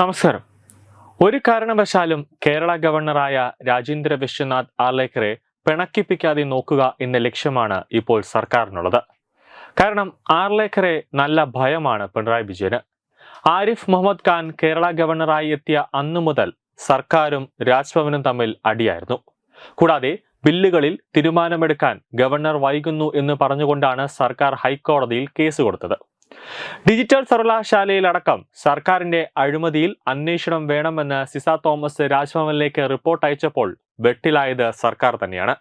നമസ്കാരം. ഒരു കാരണവശാലും കേരള ഗവർണറായ രാജേന്ദ്ര വിശ്വനാഥ് ആർലേക്കറെ പിണക്കിപ്പിക്കാതെ നോക്കുക എന്ന ലക്ഷ്യമാണ് ഇപ്പോൾ സർക്കാരിനുള്ളത്. കാരണം ആർലേക്കറെ നല്ല ഭയമാണ് പിണറായി വിജയന്. ആരിഫ് മുഹമ്മദ് ഖാൻ കേരള ഗവർണറായി എത്തിയ അന്നു മുതൽ സർക്കാരും രാജ്ഭവനും തമ്മിൽ അടിയായിരുന്നു. കൂടാതെ ബില്ലുകളിൽ തീരുമാനമെടുക്കാൻ ഗവർണർ വൈകുന്നു എന്ന് പറഞ്ഞുകൊണ്ടാണ് സർക്കാർ ഹൈക്കോടതിയിൽ കേസ് കൊടുത്തത്. ഡിജിറ്റൽ സർവകലാശാലയിലടക്കം സർക്കാരിന്റെ അഴിമതിയിൽ അന്വേഷണം വേണമെന്ന് സിസ തോമസ് രാജ്ഭവനിലേക്ക് റിപ്പോർട്ട് അയച്ചപ്പോൾ വെട്ടിലായത് സർക്കാർ തന്നെയാണ്.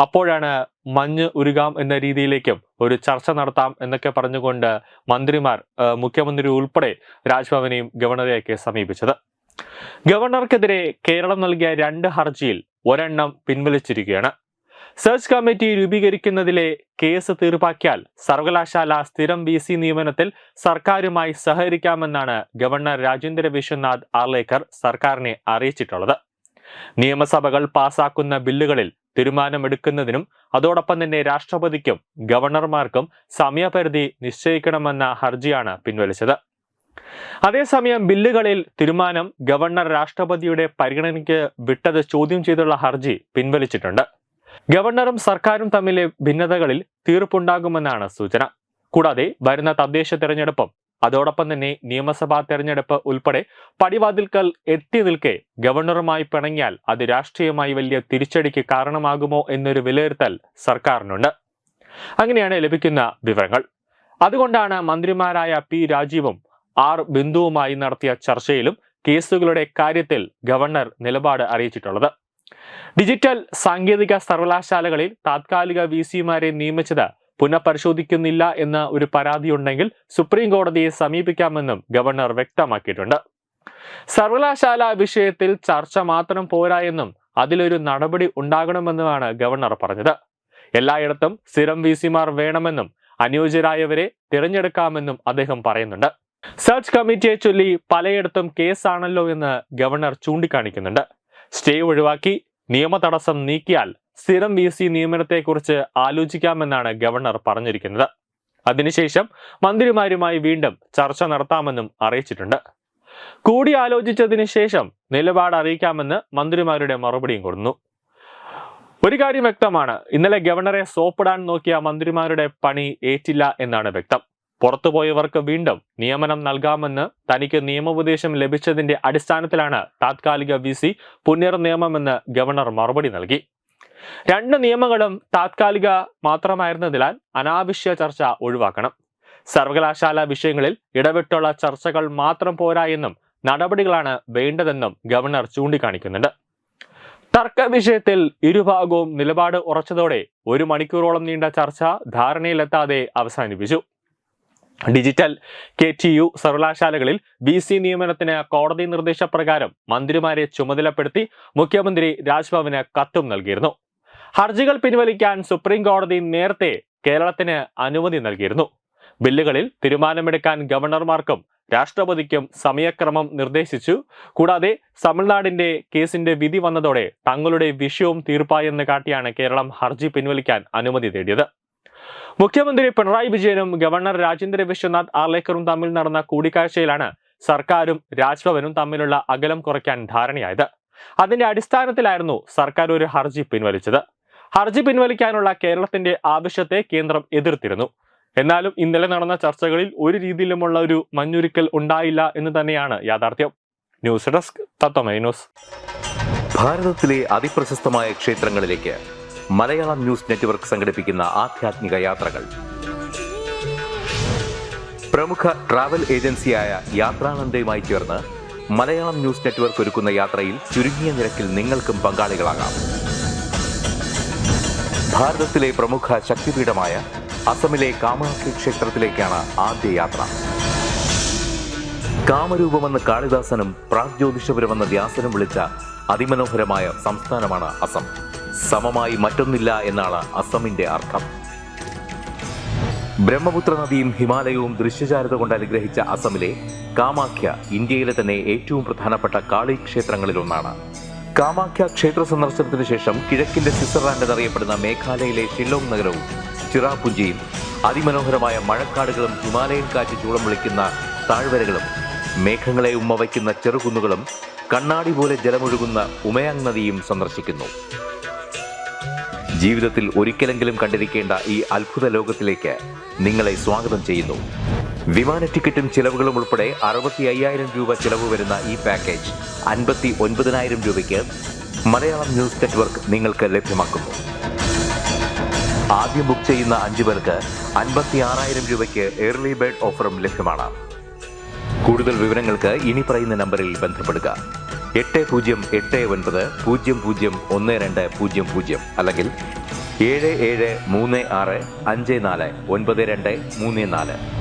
അപ്പോഴാണ് മഞ്ഞ് ഉരുകാം എന്ന രീതിയിലേക്കും ഒരു ചർച്ച നടത്താം എന്നൊക്കെ പറഞ്ഞുകൊണ്ട് മന്ത്രിമാർ, മുഖ്യമന്ത്രി ഉൾപ്പെടെ രാജ്ഭവനെയും ഗവർണറെയൊക്കെ സമീപിച്ചത്. ഗവർണർക്കെതിരെ കേരളം നൽകിയ 2 ഹർജിയിൽ ഒരെണ്ണം പിൻവലിച്ചിരിക്കുകയാണ്. സെർച്ച് കമ്മിറ്റി രൂപീകരിക്കുന്നതിലെ കേസ് തീർപ്പാക്കിയാൽ സർവകലാശാല സ്ഥിരം VC നിയമനത്തിൽ സർക്കാരുമായി സഹകരിക്കാമെന്നാണ് ഗവർണർ രാജേന്ദ്ര വിശ്വനാഥ് ആർലേക്കർ സർക്കാരിനെ അറിയിച്ചിട്ടുള്ളത്. നിയമസഭകൾ പാസാക്കുന്ന ബില്ലുകളിൽ തീരുമാനമെടുക്കുന്നതിനും അതോടൊപ്പം തന്നെ രാഷ്ട്രപതിക്കും ഗവർണർമാർക്കും സമയപരിധി നിശ്ചയിക്കണമെന്ന ഹർജിയാണ് പിൻവലിച്ചത്. അതേസമയം ബില്ലുകളിൽ തീരുമാനം ഗവർണർ രാഷ്ട്രപതിയുടെ പരിഗണനയ്ക്ക് വിട്ടത് ചോദ്യം ചെയ്തുള്ള ഹർജി പിൻവലിച്ചിട്ടുണ്ട്. ഗവർണറും സർക്കാരും തമ്മിലെ ഭിന്നതകളിൽ തീർപ്പുണ്ടാകുമെന്നാണ് സൂചന. കൂടാതെ വരുന്ന തദ്ദേശ തെരഞ്ഞെടുപ്പും അതോടൊപ്പം തന്നെ നിയമസഭാ തെരഞ്ഞെടുപ്പ് ഉൾപ്പെടെ പടിവാതിൽക്കൽ എത്തി നിൽക്കെ ഗവർണറുമായി പിണങ്ങിയാൽ അത് രാഷ്ട്രീയമായി വലിയ തിരിച്ചടിക്ക് കാരണമാകുമോ എന്നൊരു വിലയിരുത്തൽ സർക്കാരിനുണ്ട്. അങ്ങനെയാണ് ലഭിക്കുന്ന വിവരങ്ങൾ. അതുകൊണ്ടാണ് മന്ത്രിമാരായ P രാജീവും R ബിന്ദുവുമായി നടത്തിയ ചർച്ചയിലും കേസുകളുടെ കാര്യത്തിൽ ഗവർണർ നിലപാട് അറിയിച്ചിട്ടുള്ളത്. ഡിജിറ്റൽ സാങ്കേതിക സർവകലാശാലകളിൽ താത്കാലിക VCമാരെ നിയമിച്ചത് പുനഃപരിശോധിക്കുന്നില്ല എന്ന ഒരു പരാതിയുണ്ടെങ്കിൽ സുപ്രീം കോടതിയെ സമീപിക്കാമെന്നും ഗവർണർ വ്യക്തമാക്കിയിട്ടുണ്ട്. സർവകലാശാല വിഷയത്തിൽ ചർച്ച മാത്രം പോരാ എന്നും അതിലൊരു നടപടി ഉണ്ടാകണമെന്നുമാണ് ഗവർണർ പറഞ്ഞത്. എല്ലായിടത്തും സ്ഥിരം VCമാർ വേണമെന്നും അനുയോജ്യരായവരെ തിരഞ്ഞെടുക്കാമെന്നും അദ്ദേഹം പറയുന്നുണ്ട്. സെർച്ച് കമ്മിറ്റിയെ ചൊല്ലി പലയിടത്തും കേസാണല്ലോ എന്ന് ഗവർണർ ചൂണ്ടിക്കാണിക്കുന്നുണ്ട്. സ്റ്റേ ഒഴിവാക്കി നിയമ തടസ്സം നീക്കിയാൽ സ്ഥിരം VC നിയമനത്തെക്കുറിച്ച് ആലോചിക്കാമെന്നാണ് ഗവർണർ പറഞ്ഞിരിക്കുന്നത്. അതിനുശേഷം മന്ത്രിമാരുമായി വീണ്ടും ചർച്ച നടത്താമെന്നും അറിയിച്ചിട്ടുണ്ട്. കൂടിയാലോചിച്ചതിന് ശേഷം നിലപാട് അറിയിക്കാമെന്ന് മന്ത്രിമാരുടെ മറുപടിയും കൊടുത്തു. ഒരു കാര്യം വ്യക്തമാണ്, ഇന്നലെ ഗവർണറെ സോപ്പിടാൻ നോക്കിയ മന്ത്രിമാരുടെ പണി ഏറ്റില്ല എന്നാണ് വ്യക്തം. പുറത്തുപോയവർക്ക് വീണ്ടും നിയമനം നൽകാമെന്ന് തനിക്ക് നിയമോപദേശം ലഭിച്ചതിന്റെ അടിസ്ഥാനത്തിലാണ് താത്കാലിക VC പുനർനിയമമെന്ന് ഗവർണർ മറുപടി നൽകി. 2 നിയമങ്ങളും താത്കാലിക മാത്രമായിരുന്നതിനാൽ അനാവശ്യ ചർച്ച ഒഴിവാക്കണം. സർവകലാശാല വിഷയങ്ങളിൽ ഇടവിട്ടുള്ള ചർച്ചകൾ മാത്രം പോരാ എന്നും നടപടികളാണ് വേണ്ടതെന്നും ഗവർണർ ചൂണ്ടിക്കാണിക്കുന്നുണ്ട്. തർക്ക വിഷയത്തിൽ ഇരുഭാഗവും നിലപാട് ഉറച്ചതോടെ 1 മണിക്കൂറോളം നീണ്ട ചർച്ച ധാരണയിലെത്താതെ അവസാനിപ്പിച്ചു. ഡിജിറ്റൽ KTU സർവകലാശാലകളിൽ VC നിയമനത്തിന് കോടതി നിർദ്ദേശപ്രകാരം മന്ത്രിമാരെ ചുമതലപ്പെടുത്തി മുഖ്യമന്ത്രി രാജ്ഭവന് കത്തും നൽകിയിരുന്നു. ഹർജികൾ പിൻവലിക്കാൻ സുപ്രീം കോടതി നേരത്തെ കേരളത്തിന് അനുമതി നൽകിയിരുന്നു. ബില്ലുകളിൽ തീരുമാനമെടുക്കാൻ ഗവർണർമാർക്കും രാഷ്ട്രപതിക്കും സമയക്രമം നിർദ്ദേശിച്ചു. കൂടാതെ തമിഴ്നാടിന്റെ കേസിന്റെ വിധി വന്നതോടെ തങ്ങളുടെ വിഷയവും തീർപ്പായെന്ന് കാട്ടിയാണ് കേരളം ഹർജി പിൻവലിക്കാൻ അനുമതി തേടിയത്. മുഖ്യമന്ത്രി പിണറായി വിജയനും ഗവർണർ രാജേന്ദ്ര വിശ്വനാഥ് ആർലേക്കറും തമ്മിൽ നടന്ന കൂടിക്കാഴ്ചയിലാണ് സർക്കാരും രാജ്ഭവനും തമ്മിലുള്ള അകലം കുറയ്ക്കാൻ ധാരണയായത്. അതിന്റെ അടിസ്ഥാനത്തിലായിരുന്നു സർക്കാർ ഒരു ഹർജി പിൻവലിച്ചത്. ഹർജി പിൻവലിക്കാനുള്ള കേരളത്തിന്റെ ആവശ്യത്തെ കേന്ദ്രം എതിർത്തിരുന്നു. എന്നാലും ഇന്നലെ നടന്ന ചർച്ചകളിൽ ഒരു രീതിയിലുമുള്ള ഒരു മഞ്ഞുരുക്കൽ ഉണ്ടായില്ല എന്ന് തന്നെയാണ് യാഥാർത്ഥ്യം. ന്യൂസ് ഡെസ്ക് തത്വമൈ ന്യൂസ്. ഭാരതത്തിലെ അതിപ്രശസ്തമായ ക്ഷേത്രങ്ങളിലേക്ക് മലയാളം ന്യൂസ് നെറ്റ്വർക്ക് സംഘടിപ്പിക്കുന്ന ആധ്യാത്മിക യാത്രകൾ. പ്രമുഖ ട്രാവൽ ഏജൻസിയായ യാത്രാനന്ദയുമായി ചേർന്ന് മലയാളം ന്യൂസ് നെറ്റ്വർക്ക് ഒരുക്കുന്ന യാത്രയിൽ ചുരുങ്ങിയ നിരക്കിൽ നിങ്ങൾക്കും പങ്കാളികളാകാം. ഭാരതത്തിലെ പ്രമുഖ ശക്തിപീഠമായ അസമിലെ കാമാഖ്യ ക്ഷേത്രത്തിലേക്കാണ് ആദ്യ യാത്ര. കാമരൂപമെന്ന് കാളിദാസനും പ്രാഗ്ജ്യോതിഷപുരമെന്ന് വ്യാസനും വിളിച്ച അതിമനോഹരമായ സംസ്ഥാനമാണ് അസം. സമമായി മറ്റൊന്നില്ല എന്നാണ് അസമിന്റെ അർത്ഥം. ബ്രഹ്മപുത്ര നദിയും ഹിമാലയവും ദൃശ്യചാരുത കൊണ്ട് അനുഗ്രഹിച്ച അസമിലെ കാമാഖ്യ ഇന്ത്യയിലെ തന്നെ ഏറ്റവും പ്രധാനപ്പെട്ട കാളി ക്ഷേത്രങ്ങളിലൊന്നാണ്. കാമാഖ്യ ക്ഷേത്ര സന്ദർശനത്തിന് ശേഷം കിഴക്കിന്റെ സ്വിറ്റ്സർലാൻഡ് എന്നറിയപ്പെടുന്ന മേഘാലയയിലെ ഷില്ലോങ് നഗരവും ചിറാപുഞ്ചിയും അതിമനോഹരമായ മഴക്കാടുകളും ഹിമാലയൻ കാറ്റ് ചൂളം വിളിക്കുന്ന താഴ്വരകളും മേഘങ്ങളെ ഉമ്മവയ്ക്കുന്ന ചെറുകുന്നുകളും കണ്ണാടി പോലെ ജലമൊഴുകുന്ന ഉമയാങ് നദിയും സന്ദർശിക്കുന്നു. ജീവിതത്തിൽ ഒരിക്കലെങ്കിലും കണ്ടിരിക്കേണ്ട ഈ അത്ഭുത ലോകത്തിലേക്ക് നിങ്ങളെ സ്വാഗതം ചെയ്യുന്നു. വിമാന ടിക്കറ്റും ചിലവുകളും ഉൾപ്പെടെ 65,000 രൂപ ചിലവ് വരുന്ന ഈ പാക്കേജ് 59,000 രൂപയ്ക്ക് മലയാളം ന്യൂസ് നെറ്റ്വർക്ക് നിങ്ങൾക്ക് ലഭ്യമാക്കുന്നു. ആദ്യം ബുക്ക് ചെയ്യുന്ന 5 പേർക്ക് 56,000 രൂപയ്ക്ക് ഏർലി ബേർഡ് ഓഫറും ലഭ്യമാണ്. കൂടുതൽ വിവരങ്ങൾക്ക് ഇനി പറയുന്ന നമ്പറിൽ ബന്ധപ്പെടുക. 8089001200 അല്ലെങ്കിൽ 7736549234.